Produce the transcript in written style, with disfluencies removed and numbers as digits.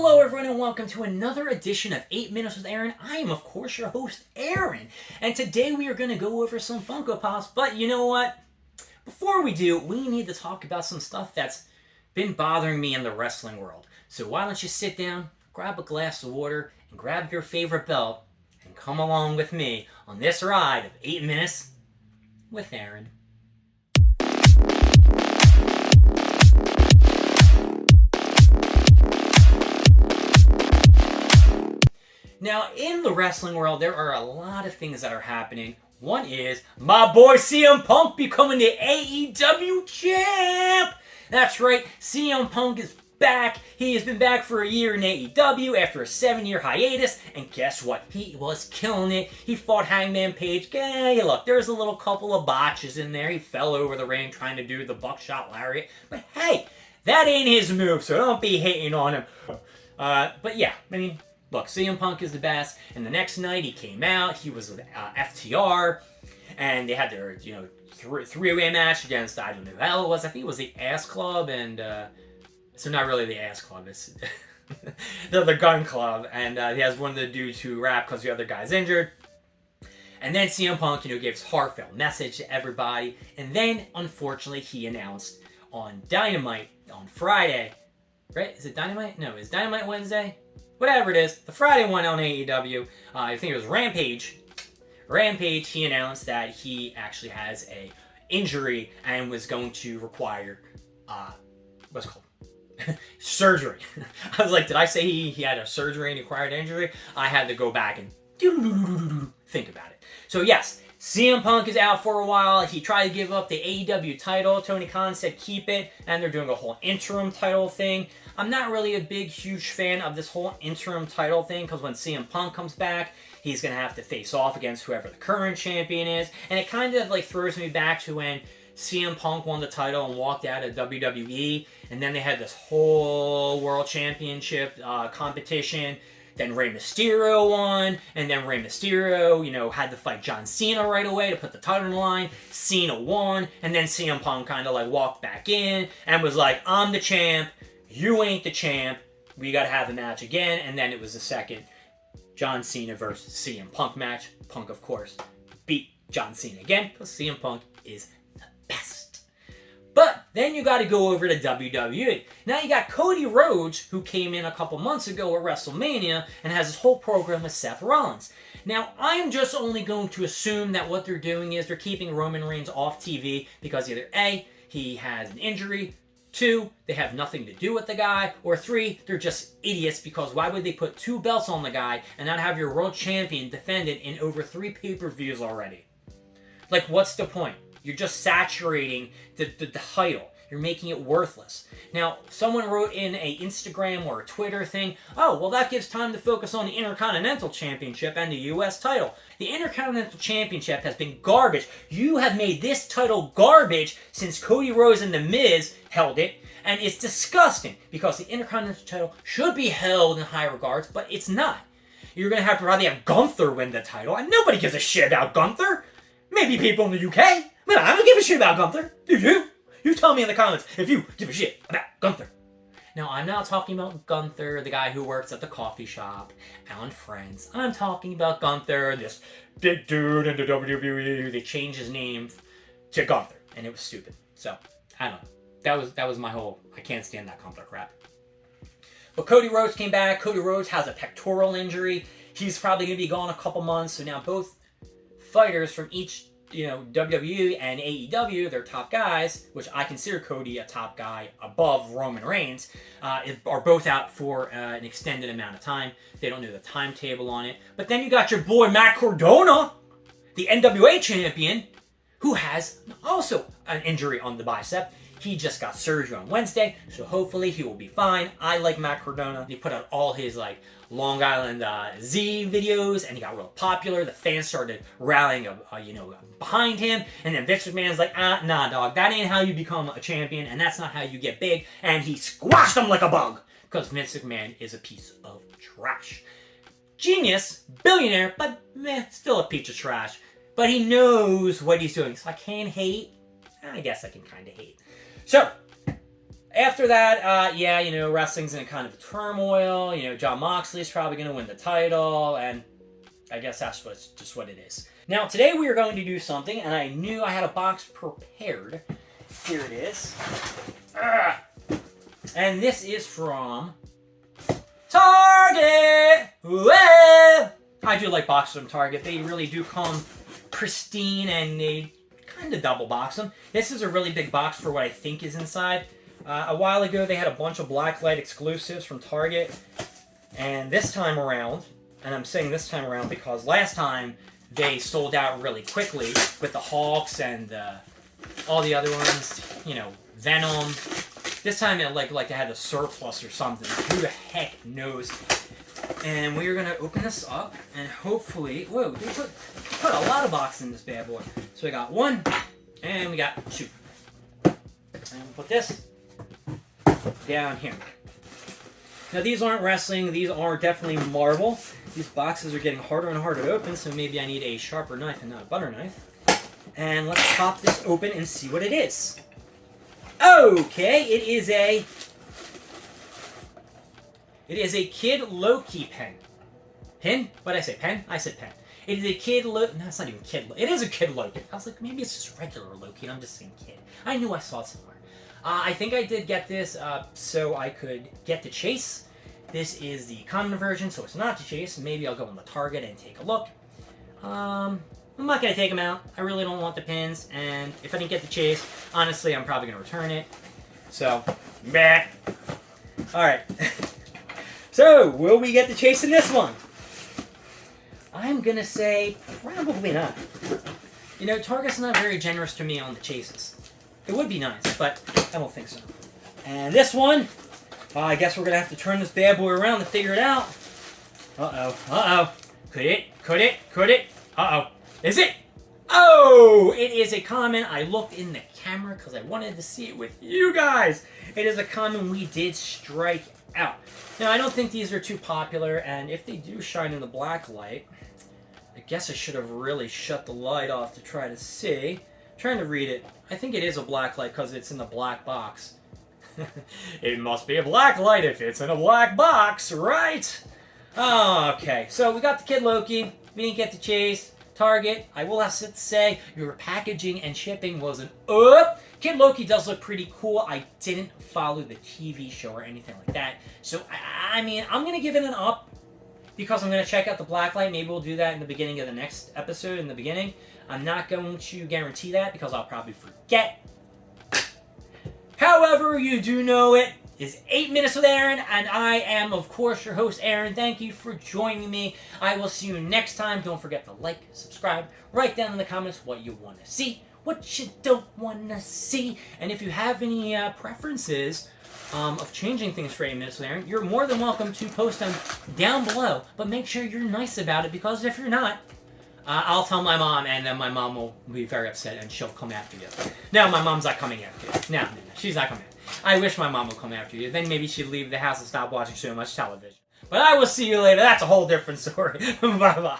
Hello everyone and welcome to another edition of 8 Minutes with Aaron. I am of course your host Aaron, and today we are going to go over some Funko Pops, but you know what? Before we do, we need to talk about some stuff that's been bothering me in the wrestling world. So why don't you sit down, grab a glass of water, and grab your favorite belt, and come along with me on this ride of 8 Minutes with Aaron. Now, in the wrestling world, there are a lot of things that are happening. One is my boy CM Punk becoming the AEW champ. That's right, CM Punk is back. He has been back for a year in AEW after a 7-year hiatus, and guess what? He was killing it. He fought Hangman Page. Hey, look, there's a little couple of botches in there. He fell over the ring trying to do the buckshot lariat, but hey, that ain't his move, so don't be hating on him. But yeah, I mean, look, CM Punk is the best, and the next night he came out, he was with FTR, and they had their, three-way match against, I don't know who the hell it was, I think it was the Ass Club, and, so not really the Ass Club, it's the Gun Club, and he has one of the dudes who rap because the other guy's injured, and then CM Punk, gave his heartfelt message to everybody, and then, unfortunately, he announced on Dynamite on Friday, right? Is it Dynamite? No, is Dynamite Wednesday? Whatever it is, the Friday one on AEW, I think it was Rampage. Rampage, he announced that he actually has a injury and was going to require, what's it called? Surgery. I was like, did I say he had a surgery and required injury? I had to go back and think about it. So yes, CM Punk is out for a while. He tried to give up the AEW title. Tony Khan said keep it, and they're doing a whole interim title thing. I'm not really a big, huge fan of this whole interim title thing because when CM Punk comes back, he's going to have to face off against whoever the current champion is. And it kind of throws me back to when CM Punk won the title and walked out of WWE. And then they had this whole World Championship competition. Then Rey Mysterio won, and then Rey Mysterio, had to fight John Cena right away to put the title on the line. Cena won, and then CM Punk kind of walked back in and was like, I'm the champ. You ain't the champ. We got to have a match again. And then it was the second John Cena versus CM Punk match. Punk, of course, beat John Cena again because CM Punk is the best. But then you got to go over to WWE. Now you got Cody Rhodes, who came in a couple months ago at WrestleMania and has this whole program with Seth Rollins. Now, I'm just only going to assume that what they're doing is they're keeping Roman Reigns off TV because either A, he has an injury, 2, they have nothing to do with the guy, or 3, they're just idiots because why would they put 2 belts on the guy and not have your world champion defended in over 3 pay-per-views already? What's the point? You're just saturating the title. You're making it worthless. Now, someone wrote in a Instagram or a Twitter thing, oh, well that gives time to focus on the Intercontinental Championship and the US title. The Intercontinental Championship has been garbage. You have made this title garbage since Cody Rhodes and The Miz held it, and it's disgusting because the Intercontinental title should be held in high regards, but it's not. You're going to have to probably have Gunther win the title, and nobody gives a shit about Gunther. Maybe people in the UK, but I don't give a shit about Gunther. Do you? You tell me in the comments if you give a shit about Gunther. Now, I'm not talking about Gunther, the guy who works at the coffee shop on Friends. I'm talking about Gunther, this big dude in the WWE. They changed his name to Gunther, and it was stupid. So, I don't know. That was my whole, I can't stand that Gunther crap. But Cody Rhodes came back. Cody Rhodes has a pectoral injury. He's probably going to be gone a couple months. So now both fighters from each WWE and AEW, they're top guys, which I consider Cody a top guy above Roman Reigns, are both out for an extended amount of time. They don't know the timetable on it. But then you got your boy Matt Cardona, the NWA champion, who has also an injury on the bicep. He just got surgery on Wednesday, so hopefully he will be fine. I like Matt Cardona. He put out all his Long Island Z videos, and he got real popular. The fans started rallying, behind him. And then Vince McMahon's like, nah, dog, that ain't how you become a champion, and that's not how you get big. And he squashed him like a bug because Vince McMahon is a piece of trash. Genius, billionaire, but still a piece of trash. But he knows what he's doing, so I can't hate. I guess I can kind of hate. So, After that, yeah, you know, wrestling's in kind of turmoil. You know, Jon Moxley's probably going to win the title, and I guess that's just what it is. Now, today we are going to do something, and I knew I had a box prepared. Here it is. And this is from Target! I do like boxes from Target. They really do come pristine, and they kind of double box them. This is a really big box for what I think is inside. A while ago, they had a bunch of Blacklight exclusives from Target. And this time around, and I'm saying this time around because last time they sold out really quickly with the Hawks and all the other ones, you know, Venom. This time it like they had a surplus or something. Who the heck knows? And we're gonna open this up and hopefully, whoa, they put a lot of boxes in this bad boy. So we got 1 and we got 2. And we'll put this down here. Now these aren't wrestling, these are definitely Marvel. These boxes are getting harder and harder to open, so maybe I need a sharper knife and not a butter knife. And let's pop this open and see what it is. Okay, it is a Kid Loki pen. Pen? What did I say? Pen? I said pen. It is a Kid Loki. No, it's not even Kid Loki. It is a Kid Loki. I was like, maybe it's just regular Loki, and I'm just saying Kid. I knew I saw it somewhere. I think I did get this so I could get the chase. This is the common version, so it's not the chase. Maybe I'll go on the Target and take a look. I'm not going to take them out. I really don't want the pins, and if I didn't get the chase, honestly, I'm probably going to return it. So, meh. Alright. So, will we get the chase in this one? I'm going to say probably not. You know, Target's not very generous to me on the chases. It would be nice, but I don't think so. And this one, I guess we're going to have to turn this bad boy around to figure it out. Uh-oh. Could it? Uh-oh. Is it? Oh, it is a common. I looked in the camera because I wanted to see it with you guys. It is a common we did strike out. Now, I don't think these are too popular, and if they do shine in the black light, I guess I should have really shut the light off to try to see. I'm trying to read it. I think it is a black light because it's in the black box. It must be a black light if it's in a black box, right? Oh, okay, so we got the Kid Loki. We didn't get the chase. Target, I will have to say, your packaging and shipping wasn't up. Kid Loki does look pretty cool. I didn't follow the TV show or anything like that. So, I mean, I'm going to give it an up because I'm going to check out the blacklight. Maybe we'll do that in the beginning of the next episode in the beginning. I'm not going to guarantee that because I'll probably forget. However, you do know it is 8 Minutes with Aaron, and I am, of course, your host, Aaron. Thank you for joining me. I will see you next time. Don't forget to like, subscribe, write down in the comments what you want to see, what you don't want to see, and if you have any preferences of changing things for 8 Minutes with Aaron, you're more than welcome to post them down below, but make sure you're nice about it, because if you're not, I'll tell my mom, and then my mom will be very upset, and she'll come after you. No, my mom's not coming after you. No, she's not coming after you. I wish my mom would come after you. Then maybe she'd leave the house and stop watching so much television. But I will see you later. That's a whole different story. Bye-bye.